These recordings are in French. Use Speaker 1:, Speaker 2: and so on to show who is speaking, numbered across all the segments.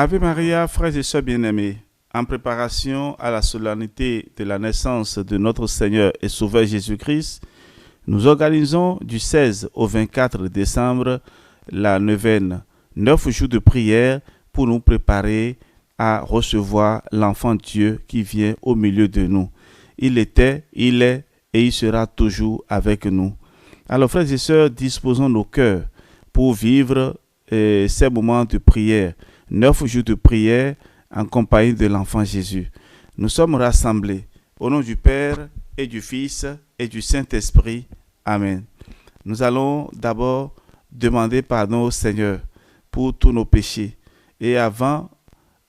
Speaker 1: Ave Maria, frères et sœurs bien-aimés, en préparation à la solennité de la naissance de notre Seigneur et Sauveur Jésus-Christ, nous organisons du 16 au 24 décembre la neuvaine, 9 jours de prière pour nous préparer à recevoir l'enfant Dieu qui vient au milieu de nous. Il était, il est et il sera toujours avec nous. Alors frères et sœurs, disposons nos cœurs pour vivre ces moments de prière, 9 jours de prière en compagnie de l'enfant Jésus. Nous sommes rassemblés au nom du Père et du Fils et du Saint-Esprit. Amen. Nous allons d'abord demander pardon au Seigneur pour tous nos péchés. Et avant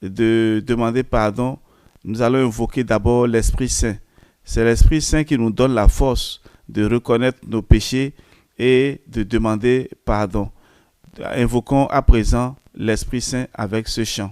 Speaker 1: de demander pardon, nous allons invoquer d'abord l'Esprit Saint. C'est l'Esprit Saint qui nous donne la force de reconnaître nos péchés et de demander pardon. Invoquons à présent l'Esprit Saint avec ce chant.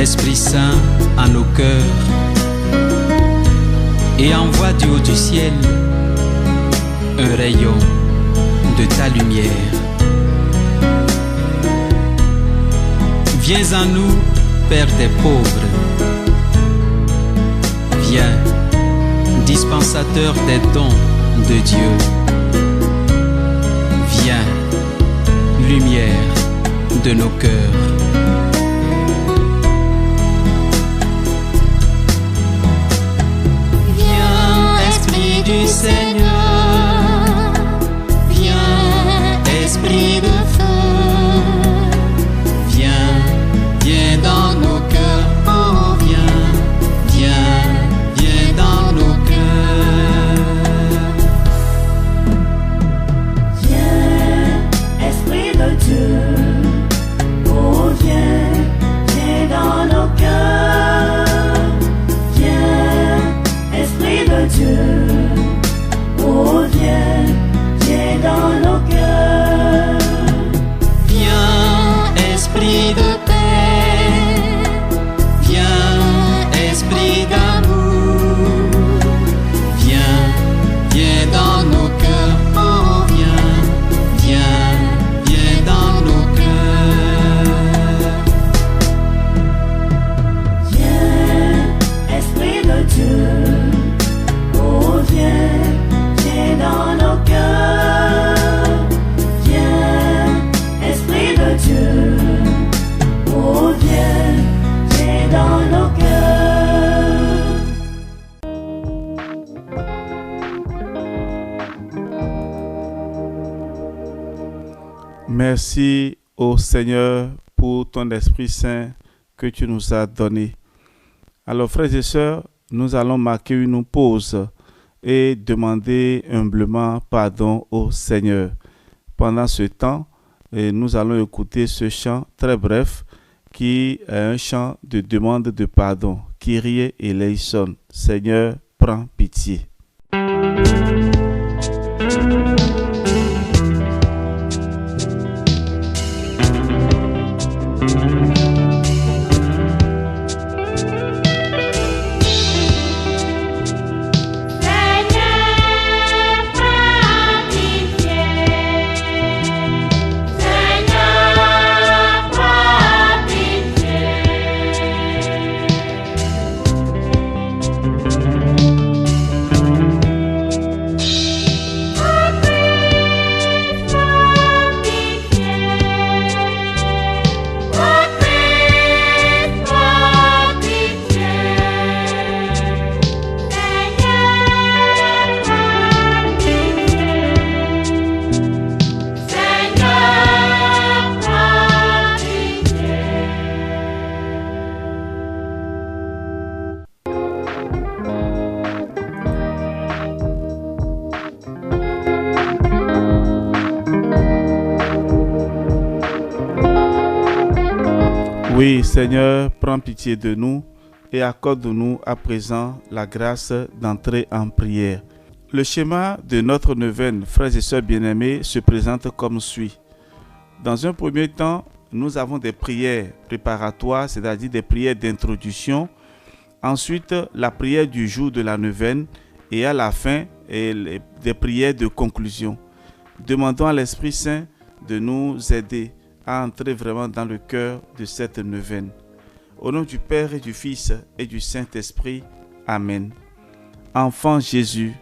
Speaker 2: Esprit Saint à nos cœurs et envoie du haut du ciel un rayon de ta lumière. Viens en nous, Père des pauvres. Viens, dispensateur des dons de Dieu. Viens, lumière de nos cœurs.
Speaker 3: Du Seigneur, viens, Esprit de feu, viens, viens dans nos cœurs, oh viens, viens, viens dans nos cœurs. Viens, Esprit de Dieu, oh viens, viens dans nos cœurs, viens, Esprit de Dieu. Oh, viens, viens dans nos cœurs. Viens, Esprit de paix. Viens, Esprit d'amour. Viens, viens dans nos cœurs. Oh, viens, viens, viens dans nos cœurs. Viens, Esprit de Dieu. Oh, viens. Dans nos cœurs, viens, Esprit de Dieu, oh viens, viens dans nos cœurs.
Speaker 1: Merci au Seigneur pour ton Esprit Saint que tu nous as donné. Alors frères et sœurs, nous allons marquer une pause et demander humblement pardon au Seigneur. Pendant ce temps, nous allons écouter ce chant très bref qui est un chant de demande de pardon. Kyrie eleison, Seigneur, prends pitié. Oui, Seigneur, prends pitié de nous et accorde-nous à présent la grâce d'entrer en prière. Le schéma de notre neuvaine, frères et sœurs bien-aimés, se présente comme suit. Dans un premier temps, nous avons des prières préparatoires, c'est-à-dire des prières d'introduction. Ensuite, la prière du jour de la neuvaine et à la fin, des prières de conclusion. Demandons à l'Esprit Saint de nous aider à entrer vraiment dans le cœur de cette neuvaine. Au nom du Père et du Fils et du Saint-Esprit. Amen. Enfant Jésus,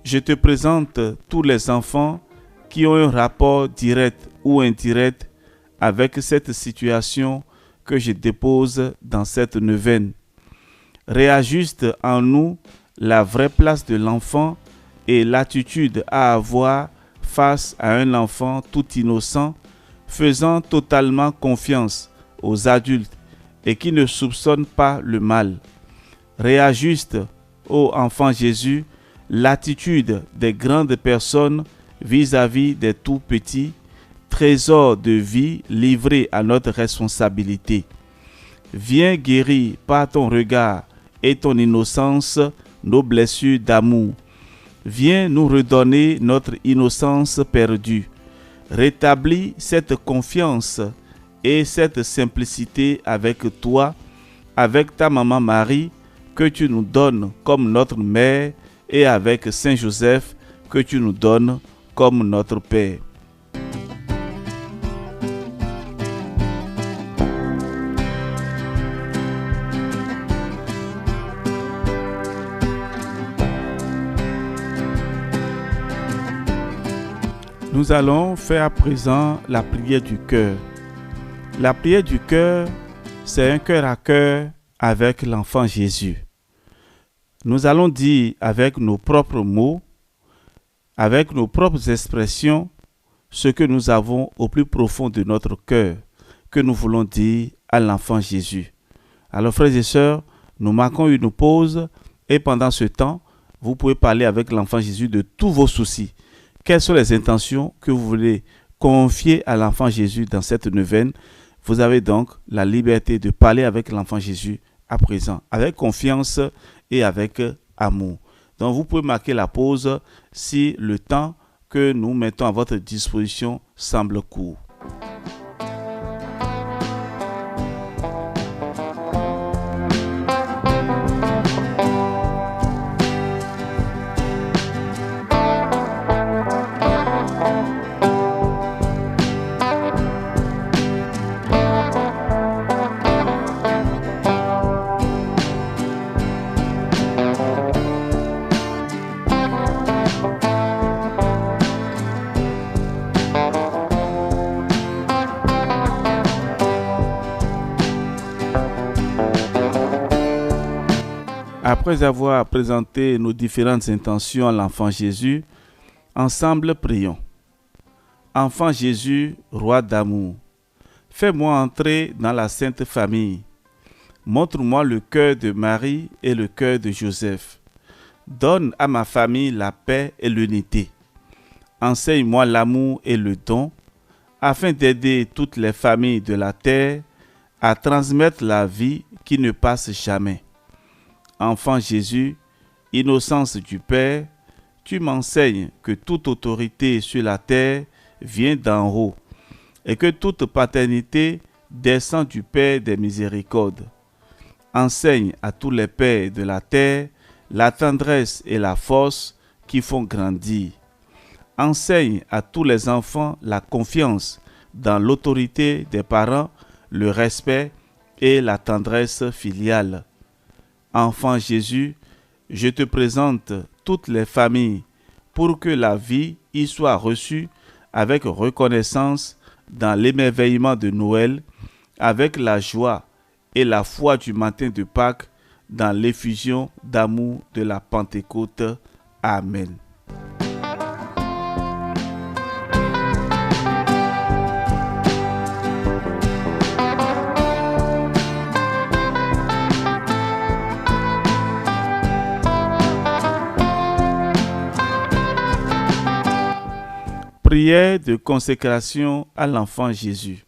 Speaker 1: je te présente tous les enfants qui ont un rapport direct ou indirect avec cette situation que je dépose dans cette neuvaine. Réajuste en nous la vraie place de l'enfant et l'attitude à avoir face à un enfant tout innocent, faisant totalement confiance aux adultes et qui ne soupçonnent pas le mal. Réajuste, ô enfant Jésus, l'attitude des grandes personnes vis-à-vis des tout petits, trésors de vie livrés à notre responsabilité. Viens guérir par ton regard et ton innocence nos blessures d'amour. Viens nous redonner notre innocence perdue. Rétablis cette confiance et cette simplicité avec toi, avec ta maman Marie, que tu nous donnes comme notre mère, et avec Saint Joseph, que tu nous donnes comme notre Père. Nous allons faire à présent la prière du cœur. La prière du cœur, c'est un cœur à cœur avec l'enfant Jésus. Nous allons dire avec nos propres mots, avec nos propres expressions, ce que nous avons au plus profond de notre cœur, que nous voulons dire à l'enfant Jésus. Alors frères et sœurs, nous marquons une pause et pendant ce temps, vous pouvez parler avec l'enfant Jésus de tous vos soucis. Quelles sont les intentions que vous voulez confier à l'enfant Jésus dans cette neuvaine? Vous avez donc la liberté de parler avec l'enfant Jésus à présent, avec confiance et avec amour. Donc vous pouvez marquer la pause si le temps que nous mettons à votre disposition semble court. Après avoir présenté nos différentes intentions à l'enfant Jésus, ensemble prions. Enfant Jésus, roi d'amour, fais-moi entrer dans la sainte famille. Montre-moi le cœur de Marie et le cœur de Joseph. Donne à ma famille la paix et l'unité. Enseigne-moi l'amour et le don, afin d'aider toutes les familles de la terre à transmettre la vie qui ne passe jamais. Enfant Jésus, innocence du Père, tu m'enseignes que toute autorité sur la terre vient d'en haut et que toute paternité descend du Père des miséricordes. Enseigne à tous les pères de la terre la tendresse et la force qui font grandir. Enseigne à tous les enfants la confiance dans l'autorité des parents, le respect et la tendresse filiale. Enfant Jésus, je te présente toutes les familles pour que la vie y soit reçue avec reconnaissance dans l'émerveillement de Noël, avec la joie et la foi du matin de Pâques, dans l'effusion d'amour de la Pentecôte. Amen. Prière de consécration à l'enfant Jésus.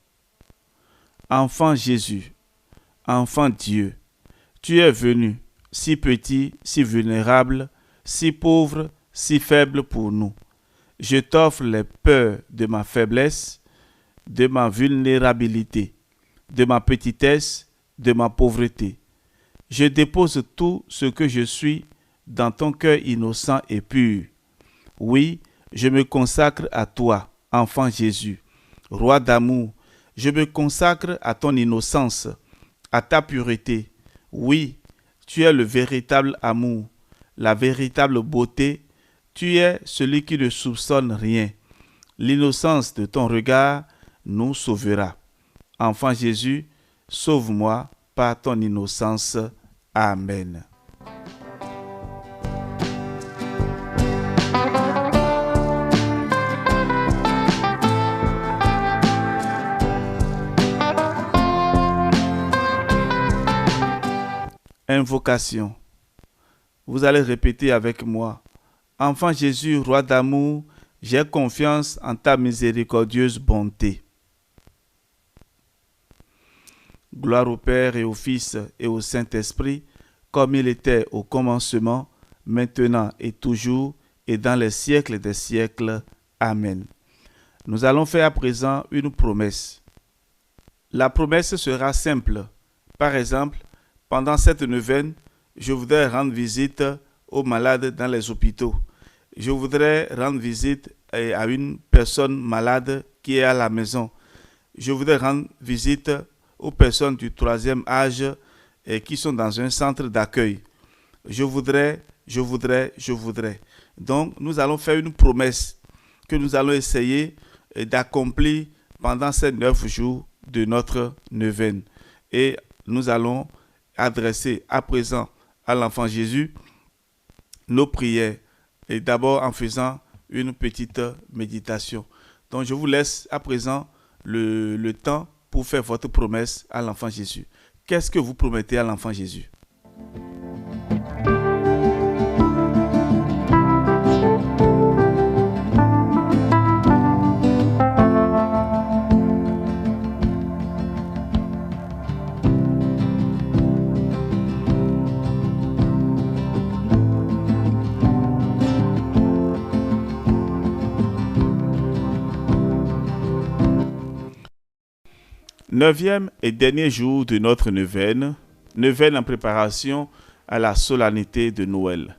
Speaker 1: Enfant Jésus, enfant Dieu, tu es venu, si petit, si vulnérable, si pauvre, si faible pour nous. Je t'offre les peurs de ma faiblesse, de ma vulnérabilité, de ma petitesse, de ma pauvreté. Je dépose tout ce que je suis dans ton cœur innocent et pur. Oui, je me consacre à toi, enfant Jésus, roi d'amour. Je me consacre à ton innocence, à ta pureté. Oui, tu es le véritable amour, la véritable beauté. Tu es celui qui ne soupçonne rien. L'innocence de ton regard nous sauvera. Enfant Jésus, sauve-moi par ton innocence. Amen. Invocation. Vous allez répéter avec moi. Enfant Jésus, roi d'amour, j'ai confiance en ta miséricordieuse bonté. Gloire au Père et au Fils et au Saint-Esprit, comme il était au commencement, maintenant et toujours, et dans les siècles des siècles. Amen. Nous allons faire à présent une promesse. La promesse sera simple. Par exemple, pendant cette neuvaine, je voudrais rendre visite aux malades dans les hôpitaux. Je voudrais rendre visite à une personne malade qui est à la maison. Je voudrais rendre visite aux personnes du 3e âge qui sont dans un centre d'accueil. Je voudrais. Donc, nous allons faire une promesse que nous allons essayer d'accomplir pendant ces 9 jours de notre neuvaine. Et nous allons adresser à présent à l'enfant Jésus nos prières, et d'abord en faisant une petite méditation. Donc je vous laisse à présent le temps pour faire votre promesse à l'enfant Jésus. Qu'est-ce que vous promettez à l'enfant Jésus? Neuvième et dernier jour de notre neuvaine en préparation à la solennité de Noël.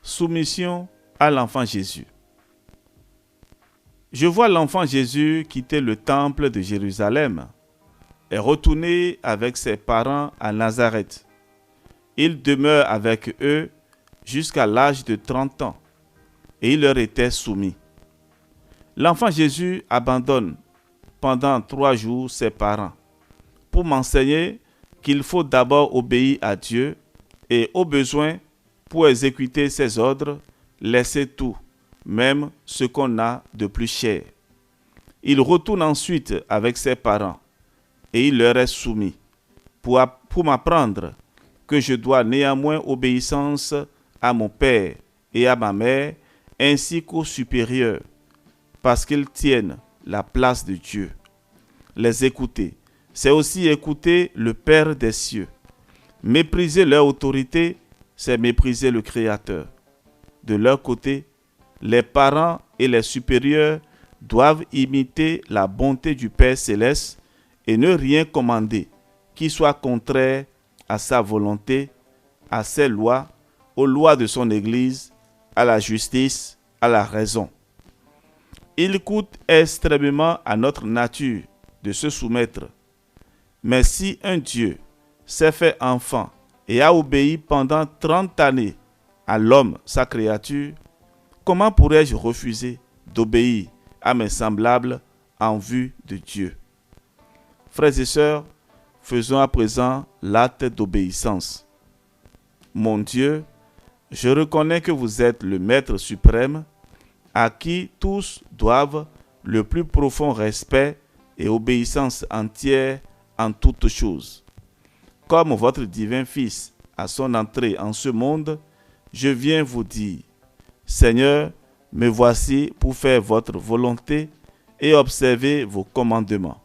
Speaker 1: Soumission à l'enfant Jésus. Je vois l'enfant Jésus quitter le temple de Jérusalem et retourner avec ses parents à Nazareth. Il demeure avec eux jusqu'à l'âge de 30 ans et il leur était soumis. L'enfant Jésus abandonne pendant 3 jours ses parents pour m'enseigner qu'il faut d'abord obéir à Dieu et au besoin, pour exécuter ses ordres, laisser tout, même ce qu'on a de plus cher. Il retourne ensuite avec ses parents et il leur est soumis pour pour m'apprendre que je dois néanmoins obéissance à mon père et à ma mère, ainsi qu'aux supérieurs, parce qu'ils tiennent la place de Dieu. Les écouter, c'est aussi écouter le Père des cieux. Mépriser leur autorité, c'est mépriser le Créateur. De leur côté, les parents et les supérieurs doivent imiter la bonté du Père céleste et ne rien commander qui soit contraire à sa volonté, à ses lois, aux lois de son Église, à la justice, à la raison. Il coûte extrêmement à notre nature de se soumettre. Mais si un Dieu s'est fait enfant et a obéi pendant 30 années à l'homme, sa créature, comment pourrais-je refuser d'obéir à mes semblables en vue de Dieu? Frères et sœurs, faisons à présent l'acte d'obéissance. Mon Dieu, je reconnais que vous êtes le Maître suprême à qui tous doivent le plus profond respect et obéissance entière en toutes choses. Comme votre divin Fils à son entrée en ce monde, je viens vous dire, Seigneur, me voici pour faire votre volonté et observer vos commandements.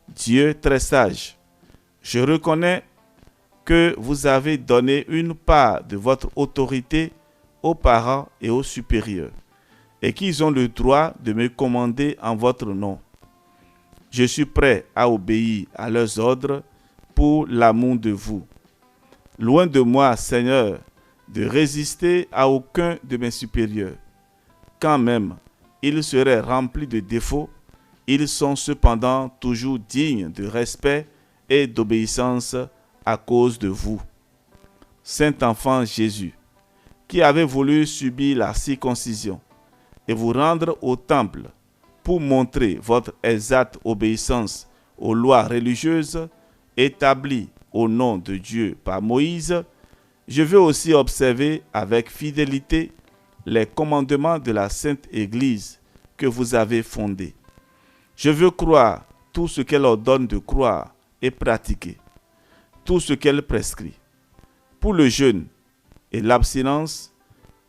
Speaker 1: Dieu très sage, je reconnais que vous avez donné une part de votre autorité aux parents et aux supérieurs, et qu'ils ont le droit de me commander en votre nom. Je suis prêt à obéir à leurs ordres pour l'amour de vous. Loin de moi, Seigneur, de résister à aucun de mes supérieurs. Quand même ils seraient remplis de défauts, ils sont cependant toujours dignes de respect et d'obéissance à cause de vous. Saint-Enfant Jésus, qui avez voulu subir la circoncision et vous rendre au temple pour montrer votre exacte obéissance aux lois religieuses établies au nom de Dieu par Moïse, je veux aussi observer avec fidélité les commandements de la Sainte Église que vous avez fondée. Je veux croire tout ce qu'elle ordonne de croire et pratiquer, tout ce qu'elle prescrit. Pour le jeûne et l'abstinence,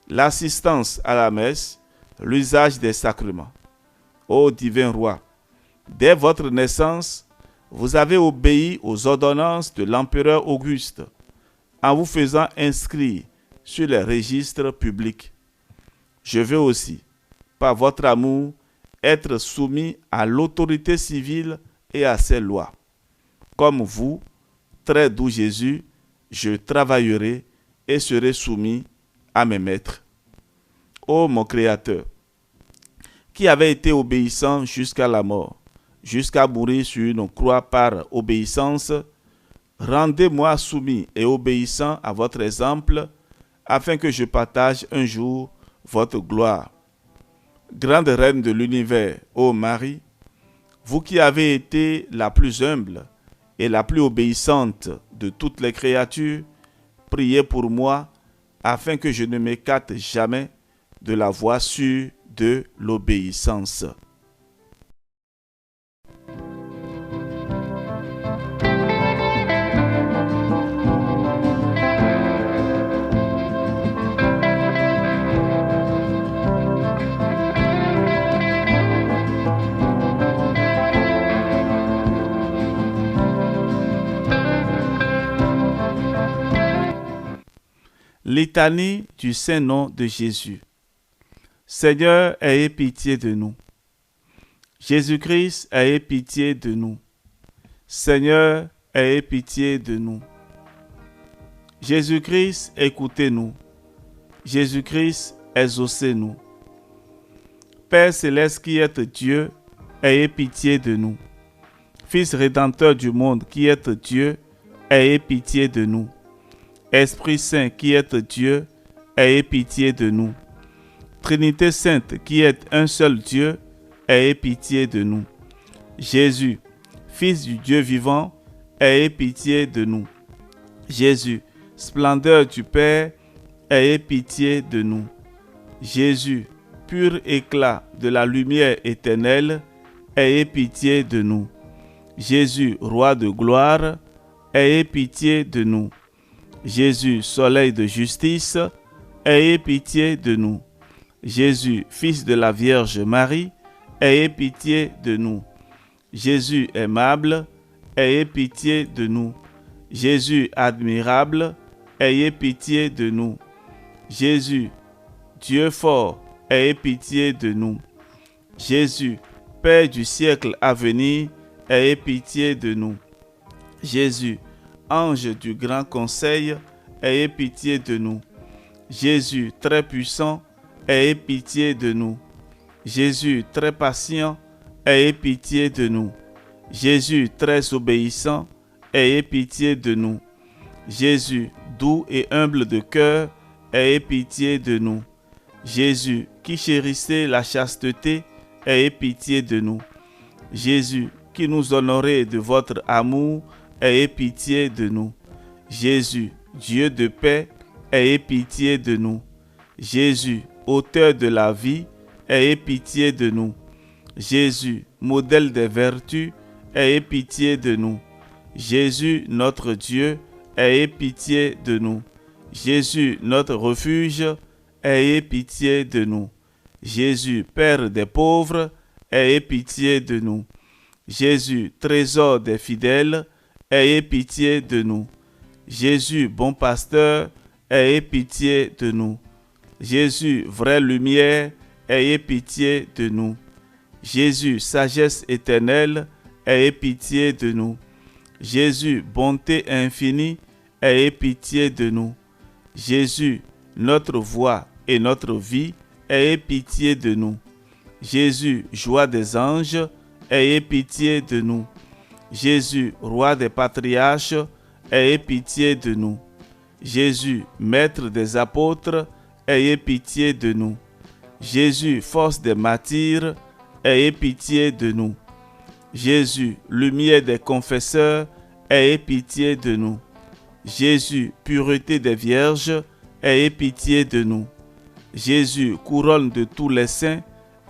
Speaker 1: l'assistance à la messe, l'usage des sacrements. Ô divin roi, dès votre naissance, vous avez obéi aux ordonnances de l'empereur Auguste en vous faisant inscrire sur les registres publics. Je veux aussi, par votre amour, être soumis à l'autorité civile et à ses lois. Comme vous, très doux Jésus, je travaillerai et serai soumis à mes maîtres. Ô mon Créateur, qui avait été obéissant jusqu'à la mort, jusqu'à mourir sur une croix par obéissance, rendez-moi soumis et obéissant à votre exemple, afin que je partage un jour votre gloire. Grande Reine de l'univers, ô Marie, vous qui avez été la plus humble et la plus obéissante de toutes les créatures, priez pour moi, afin que je ne m'écarte jamais de la voie sûre de l'obéissance. Litanie du Saint-Nom de Jésus. Seigneur, ayez pitié de nous. Jésus-Christ, ayez pitié de nous. Seigneur, ayez pitié de nous. Jésus-Christ, écoutez-nous. Jésus-Christ, exaucez-nous. Père céleste qui êtes Dieu, ayez pitié de nous. Fils rédempteur du monde qui êtes Dieu, ayez pitié de nous. Esprit Saint qui êtes Dieu, ayez pitié de nous. Trinité Sainte qui êtes un seul Dieu, ayez pitié de nous. Jésus, Fils du Dieu vivant, ayez pitié de nous. Jésus, splendeur du Père, ayez pitié de nous. Jésus, pur éclat de la lumière éternelle, ayez pitié de nous. Jésus, roi de gloire, ayez pitié de nous. Jésus, soleil de justice, ayez pitié de nous. Jésus, fils de la Vierge Marie, ayez pitié de nous. Jésus aimable, ayez pitié de nous. Jésus admirable, ayez pitié de nous. Jésus, Dieu fort, ayez pitié de nous. Jésus, Père du siècle à venir, ayez pitié de nous. Jésus, ange du grand conseil, ayez pitié de nous. Jésus, très puissant, ayez pitié de nous. Jésus, très patient, ayez pitié de nous. Jésus, très obéissant, ayez pitié de nous. Jésus, doux et humble de cœur, ayez pitié de nous. Jésus, qui chérissez la chasteté, ayez pitié de nous. Jésus, qui nous honorez de votre amour, ayez pitié de nous. Jésus, Dieu de paix, ayez pitié de nous. Jésus, auteur de la vie, ayez pitié de nous. Jésus, modèle des vertus, ayez pitié de nous. Jésus, notre Dieu, ayez pitié de nous. Jésus, notre refuge, ayez pitié de nous. Jésus, Père des pauvres, ayez pitié de nous. Jésus, trésor des fidèles, ayez pitié de nous. Jésus, bon pasteur, ayez pitié de nous. Jésus, vraie lumière, ayez pitié de nous. Jésus, sagesse éternelle, ayez pitié de nous. Jésus, bonté infinie, ayez pitié de nous. Jésus, notre voix et notre vie, ayez pitié de nous. Jésus, joie des anges, ayez pitié de nous. Jésus, roi des patriarches, ayez pitié de nous. Jésus, maître des apôtres, ayez pitié de nous. Jésus, force des martyrs, ayez pitié de nous. Jésus, lumière des confesseurs, ayez pitié de nous. Jésus, pureté des vierges, ayez pitié de nous. Jésus, couronne de tous les saints,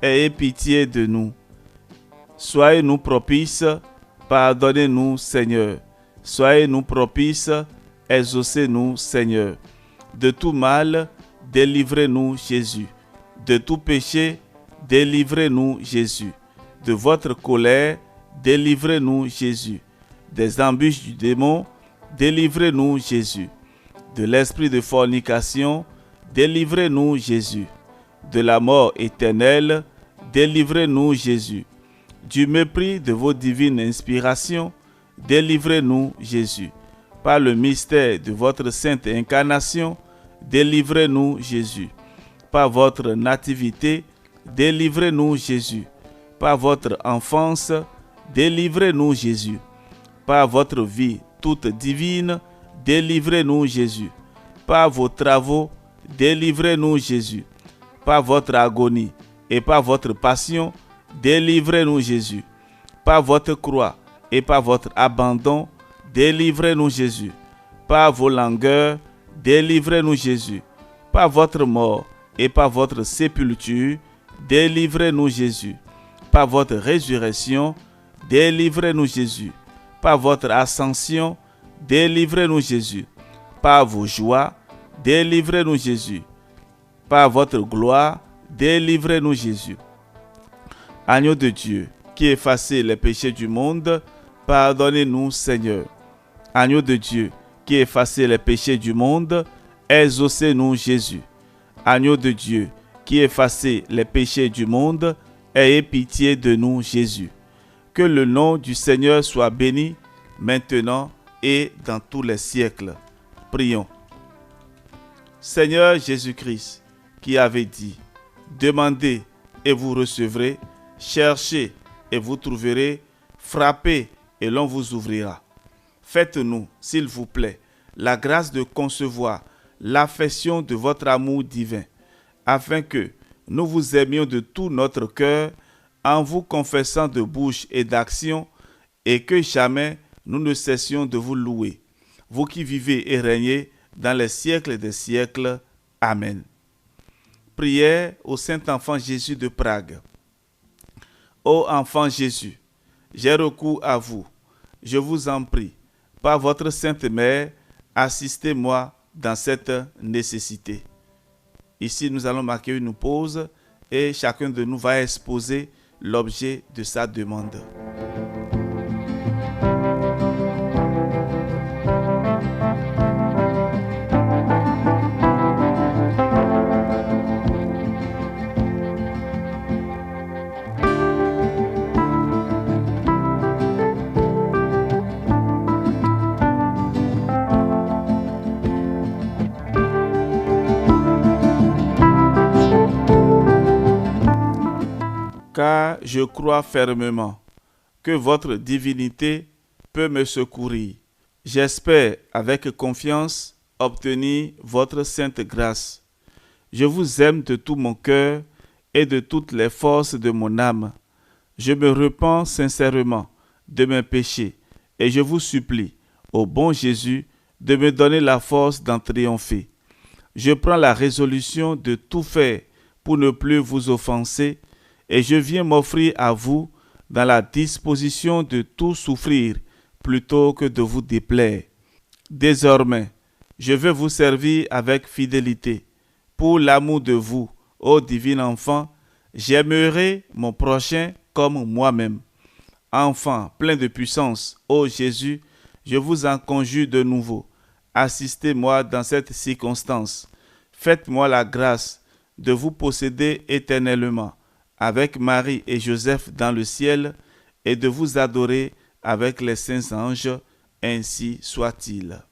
Speaker 1: ayez pitié de nous. Soyez-nous propices, pardonnez-nous, Seigneur. Soyez-nous propices, exaucez-nous, Seigneur. De tout mal, délivrez-nous, Jésus. De tout péché, délivrez-nous, Jésus. De votre colère, délivrez-nous, Jésus. Des embûches du démon, délivrez-nous, Jésus. De l'esprit de fornication, délivrez-nous, Jésus. De la mort éternelle, délivrez-nous, Jésus. Du mépris de vos divines inspirations, délivrez-nous, Jésus. Par le mystère de votre sainte incarnation, délivrez-nous, Jésus. Par votre nativité, délivrez-nous, Jésus. Par votre enfance, délivrez-nous, Jésus. Par votre vie toute divine, délivrez-nous, Jésus. Par vos travaux, délivrez-nous, Jésus. Par votre agonie et par votre passion, délivrez-nous, Jésus. Par votre croix et par votre abandon, délivrez-nous, Jésus. Par vos langueurs, délivrez-nous, Jésus. Par votre mort et par votre sépulture, délivrez-nous, Jésus. Par votre résurrection, délivrez-nous, Jésus. Par votre ascension, délivrez-nous, Jésus. Par vos joies, délivrez-nous, Jésus. Par votre gloire, délivrez-nous, Jésus. Agneau de Dieu, qui effacez les péchés du monde, pardonnez-nous, Seigneur. Agneau de Dieu, qui effacez les péchés du monde, exaucez-nous, Jésus. Agneau de Dieu, qui effacez les péchés du monde, ayez pitié de nous, Jésus. Que le nom du Seigneur soit béni, maintenant et dans tous les siècles. Prions. Seigneur Jésus-Christ, qui avait dit, demandez et vous recevrez, cherchez et vous trouverez, frappez et l'on vous ouvrira. Faites-nous, s'il vous plaît, la grâce de concevoir l'affection de votre amour divin, afin que nous vous aimions de tout notre cœur, en vous confessant de bouche et d'action, et que jamais nous ne cessions de vous louer, vous qui vivez et régnez dans les siècles des siècles. Amen. Prière au Saint-Enfant Jésus de Prague. Ô enfant Jésus, j'ai recours à vous. Je vous en prie, par votre Sainte Mère, assistez-moi dans cette nécessité. Ici, nous allons marquer une pause et chacun de nous va exposer l'objet de sa demande. Car je crois fermement que votre divinité peut me secourir. J'espère avec confiance obtenir votre sainte grâce. Je vous aime de tout mon cœur et de toutes les forces de mon âme. Je me repens sincèrement de mes péchés et je vous supplie, ô bon Jésus, de me donner la force d'en triompher. Je prends la résolution de tout faire pour ne plus vous offenser et je viens m'offrir à vous dans la disposition de tout souffrir plutôt que de vous déplaire. Désormais, je veux vous servir avec fidélité. Pour l'amour de vous, ô divin enfant, j'aimerai mon prochain comme moi-même. Enfant plein de puissance, ô Jésus, je vous en conjure de nouveau. Assistez-moi dans cette circonstance. Faites-moi la grâce de vous posséder éternellement avec Marie et Joseph dans le ciel et de vous adorer avec les saints anges, ainsi soit-il.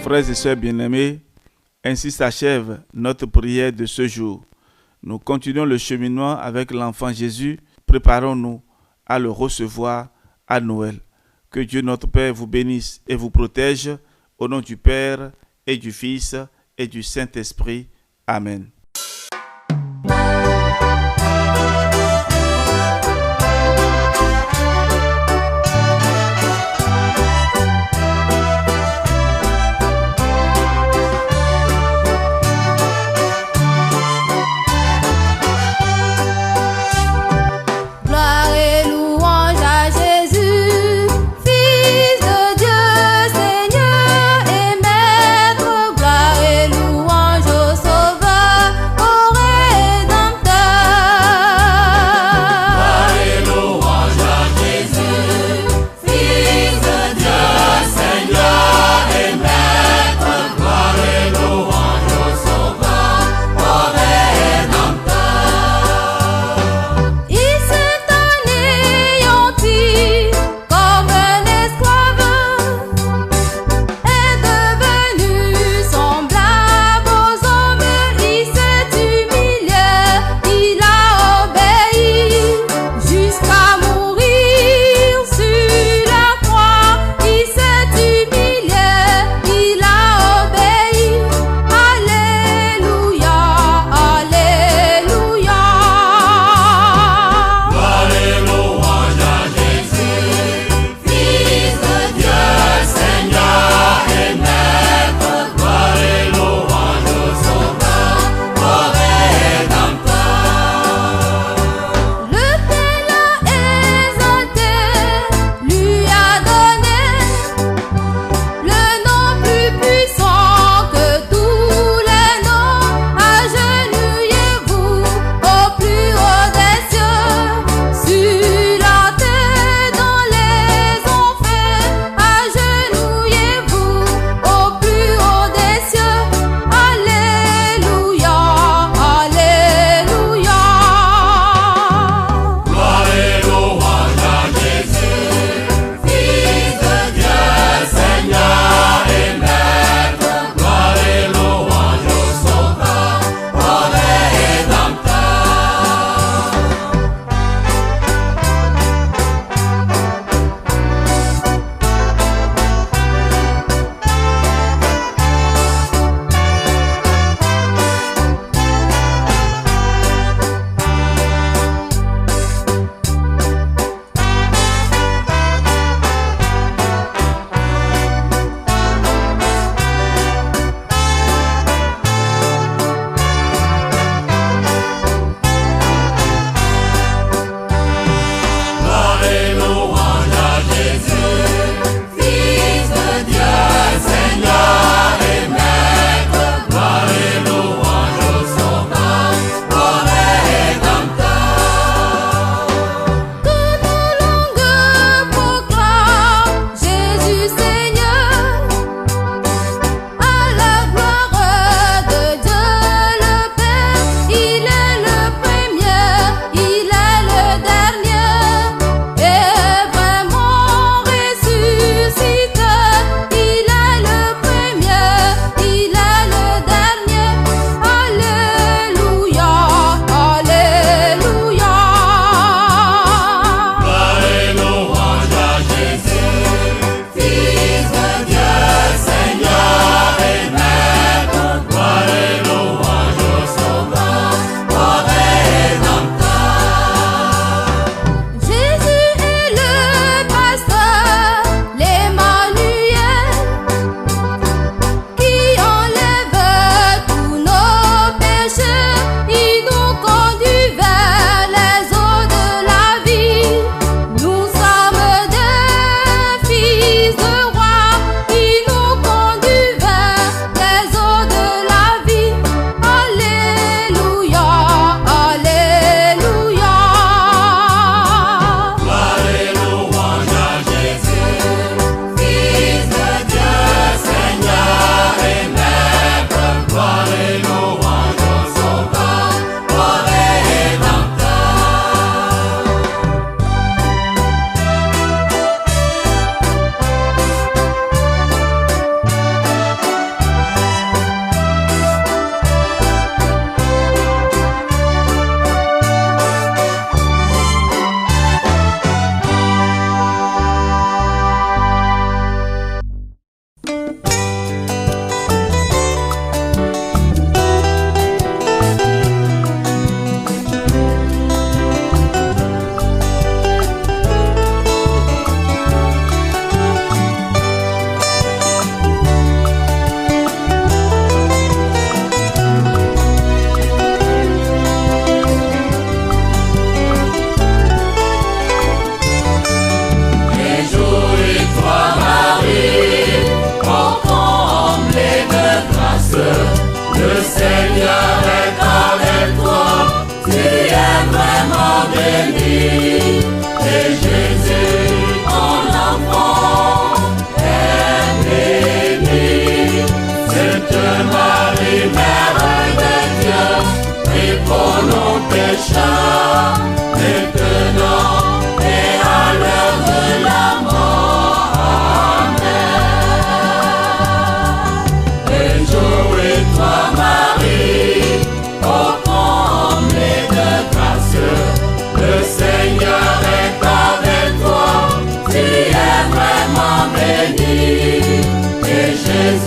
Speaker 1: Frères et sœurs bien-aimés, ainsi s'achève notre prière de ce jour. Nous continuons le cheminement avec l'enfant Jésus. Préparons-nous à le recevoir à Noël. Que Dieu notre Père vous bénisse et vous protège. Au nom du Père et du Fils et du Saint-Esprit. Amen.
Speaker 4: Gloire et louange au Sauveur.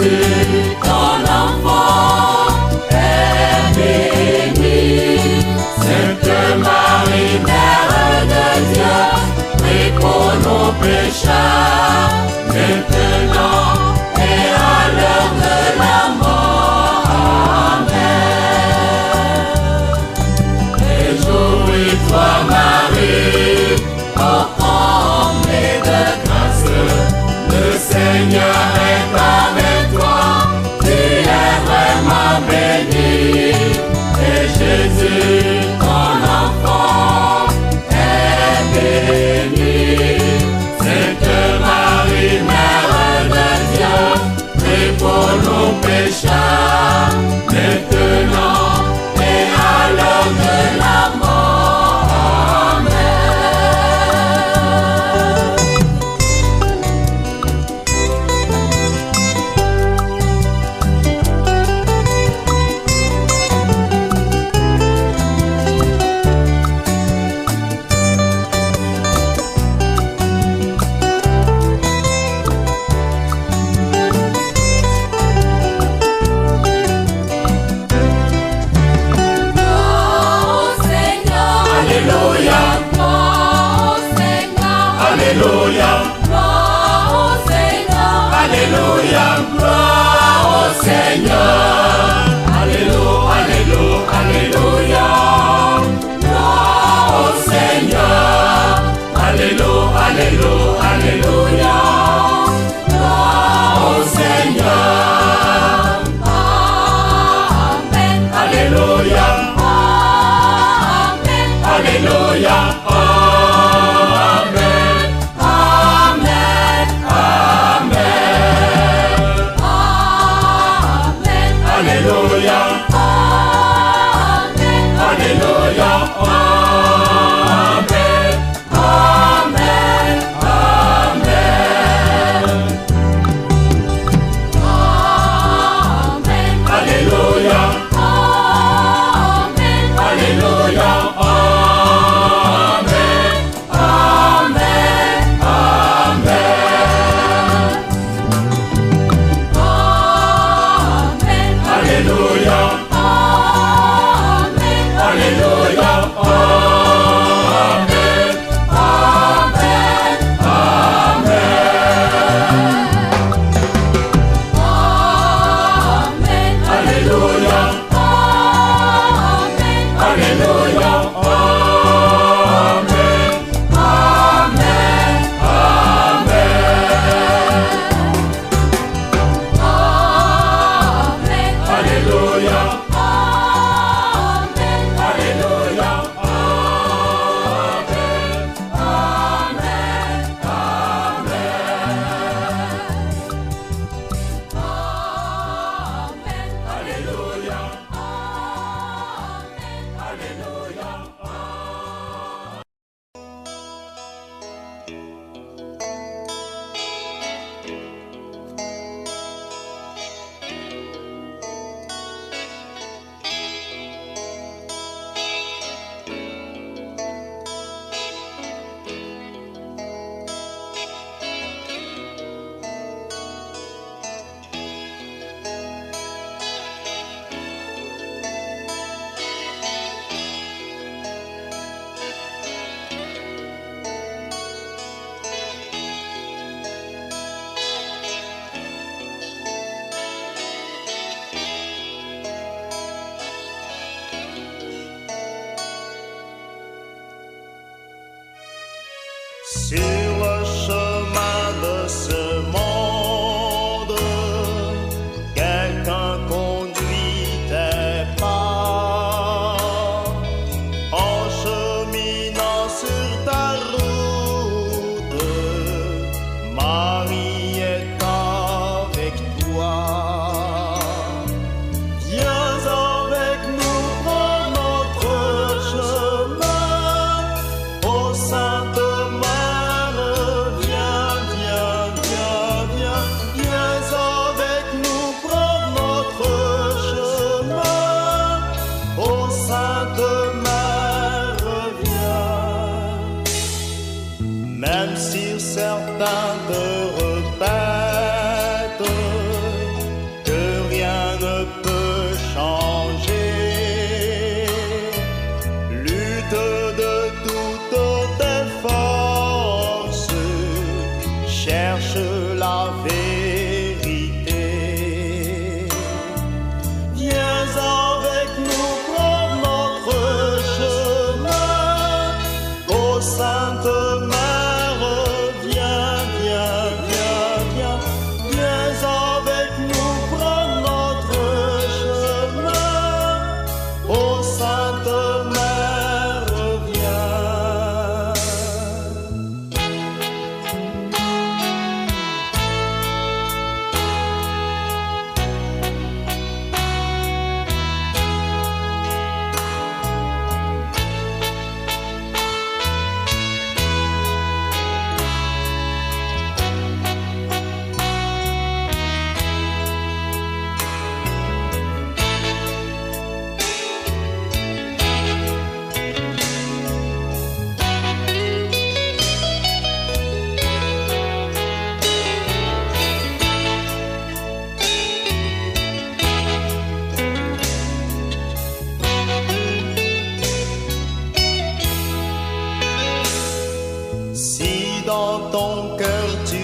Speaker 3: Jésus, ton enfant est béni. Sainte Marie, Mère de Dieu, prie pour nos pécheurs, maintenant et à l'heure de la mort. Amen. Réjouis-toi, Marie, ô comblée de grâce, le Seigneur est avec toi, tu es vraiment bénie. Et Jésus, ton enfant, est béni. Sainte Marie, Mère de Dieu, prie pour nos pécheurs, maintenant et à l'heure de la mort. Amen. Alléluia, gloire au Seigneur. Alléluia, gloire au Seigneur. Alléluia, alléluia, alléluia, gloire au Seigneur. Alléluia, alléluia, alléluia, gloire au Seigneur. Amen. Alléluia. Amen. Alléluia.
Speaker 4: Sur le chemin de ce monde, quelqu'un conduit tes pas. En cheminant sur ta route, Marie est avec toi. Viens avec nous prendre notre chemin, ô Sainte certains te répètent cherche la vérité. Viens avec nous prendre notre chemin. Ô Sainte Mère, viens, viens, viens, viens. Viens avec nous prendre notre chemin. Ô Sainte Mère, viens. Si dans ton cœur tu